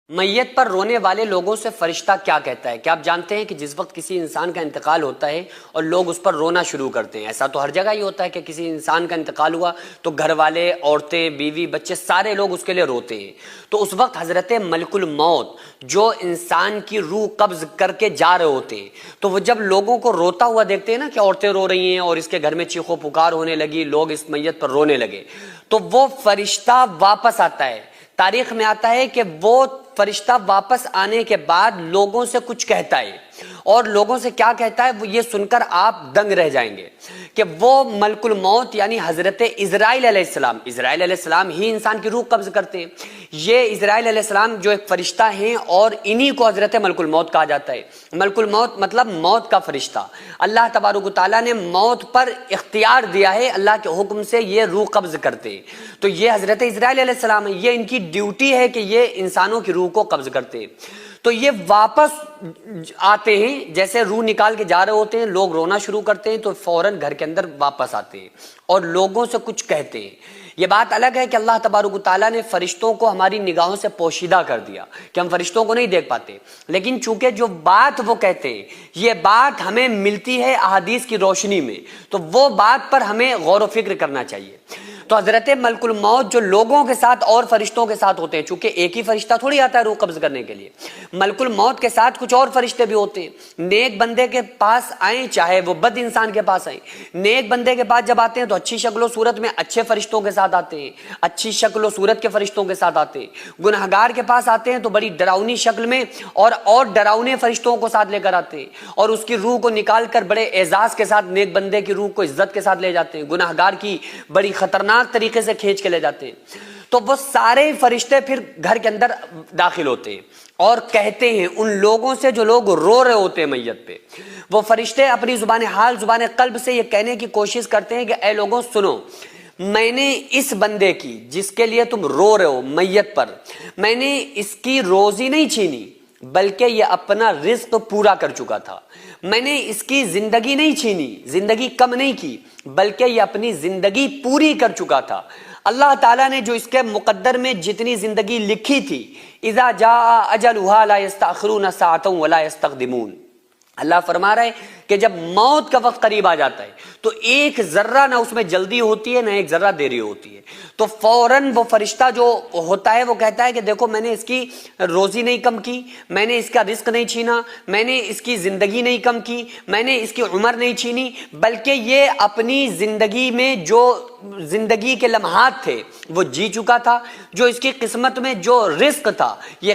میت پر رونے والے لوگوں سے فرشتہ کیا کہتا ہے؟ کیا آپ جانتے ہیں کہ جس وقت کسی انسان کا انتقال ہوتا ہے اور لوگ اس پر رونا شروع کرتے ہیں، ایسا تو ہر جگہ ہی ہوتا ہے کہ کسی انسان کا انتقال ہوا تو گھر والے، عورتیں، بیوی، بچے، سارے لوگ اس کے لیے روتے ہیں۔ تو اس وقت حضرت ملک الموت جو انسان کی روح قبض کر کے جا رہے ہوتے ہیں، تو وہ جب لوگوں کو روتا ہوا دیکھتے ہیں نا کہ عورتیں رو رہی ہیں اور اس کے گھر میں چیخو پکار ہونے لگی، لوگ اس میت پر رونے لگے، تو وہ فرشتہ واپس آتا ہے۔ تاریخ میں آتا ہے کہ وہ فرشتہ واپس آنے کے بعد لوگوں سے کچھ کہتا ہے، اور لوگوں سے کیا کہتا ہے وہ یہ سن کر آپ دنگ رہ جائیں گے کہ وہ ملک الموت یعنی حضرت اسرائیل علیہ السلام ہی انسان کی روح قبض کرتے ہیں۔ یہ اسرائیل علیہ السلام جو ایک فرشتہ ہیں اور انہی کو حضرت ملک الموت کہا جاتا ہے۔ ملک الموت مطلب موت کا فرشتہ۔ اللہ تبارک و تعالیٰ نے موت پر اختیار دیا ہے، اللہ کے حکم سے یہ روح قبض کرتے ہیں۔ تو یہ حضرت اسرائیل علیہ السلام ہے، یہ ان کی ڈیوٹی ہے کہ یہ انسانوں کی روح کو قبض کرتے ہیں۔ تو یہ واپس آتے ہیں، جیسے روح نکال کے جا رہے ہوتے ہیں، لوگ رونا شروع کرتے ہیں تو فوراً گھر کے اندر واپس آتے ہیں اور لوگوں سے کچھ کہتے ہیں۔ یہ بات الگ ہے کہ اللہ تبارک و تعالیٰ نے فرشتوں کو ہماری نگاہوں سے پوشیدہ کر دیا کہ ہم فرشتوں کو نہیں دیکھ پاتے، لیکن چونکہ جو بات وہ کہتے ہیں یہ بات ہمیں ملتی ہے احادیث کی روشنی میں، تو وہ بات پر ہمیں غور و فکر کرنا چاہیے۔ تو حضرت ملک الموت جو لوگوں کے ساتھ اور فرشتوں کے ساتھ ہوتے ہیں، چونکہ ایک ہی فرشتہ تھوڑی آتا ہے روح قبض کرنے کے لیے، ملک الموت کے ساتھ کچھ اور فرشتے بھی ہوتے ہیں۔ نیک بندے کے پاس آئیں چاہے وہ بد انسان کے پاس آئیں، نیک بندے کے پاس جب آتے ہیں تو اچھی شکل و صورت میں اچھے فرشتوں کے ساتھ آتے ہیں، اچھی شکل و صورت کے فرشتوں کے ساتھ آتے ہیں۔ گنہگار کے پاس آتے ہیں تو بڑی ڈراؤنی شکل میں اور ڈراؤنے فرشتوں کو ساتھ لے کر آتے ہیں، اور اس کی روح کو نکال کر بڑے اعزاز کے ساتھ نیک بندے کی روح کو عزت کے ساتھ لے جاتے ہیں، گنہگار کی بڑی خطرناک طریقے سے کھینچ کے لے جاتے ہیں۔ تو وہ سارے فرشتے پھر گھر کے اندر داخل ہوتے ہیں اور کہتے ہیں ان لوگوں سے جو لوگ رو رہے ہوتے ہیں میت پہ۔ وہ فرشتے اپنی زبان حال، زبان قلب سے یہ کہنے کی کوشش کرتے ہیں کہ اے لوگوں سنو، میں نے اس بندے کی جس کے لیے تم رو رہے ہو میت پر، میں نے اس کی روزی نہیں چھینی بلکہ یہ اپنا رزق پورا کر چکا تھا۔ میں نے اس کی زندگی نہیں چھینی، زندگی کم نہیں کی، بلکہ یہ اپنی زندگی پوری کر چکا تھا۔ اللہ تعالیٰ نے جو اس کے مقدر میں جتنی زندگی لکھی تھی، اذا جاء اجلها لا يستأخرون ساعة ولا يستقدمون، اللہ فرما رہا ہے کہ جب موت کا وقت قریب آ جاتا ہے تو ایک ذرہ نہ اس میں جلدی ہوتی ہے نہ ایک ذرہ دیری ہوتی ہے، تو فوراً وہ فرشتہ جو ہوتا ہے وہ کہتا ہے کہ دیکھو میں نے اس کی روزی نہیں کم کی، میں نے اس کا رزق نہیں چھینا، میں نے اس کی زندگی نہیں کم کی، میں نے اس کی عمر نہیں چھینی، بلکہ یہ اپنی زندگی میں جو زندگی کے لمحات تھے وہ جی چکا تھا، جو اس کی قسمت میں جو رزق تھا یہ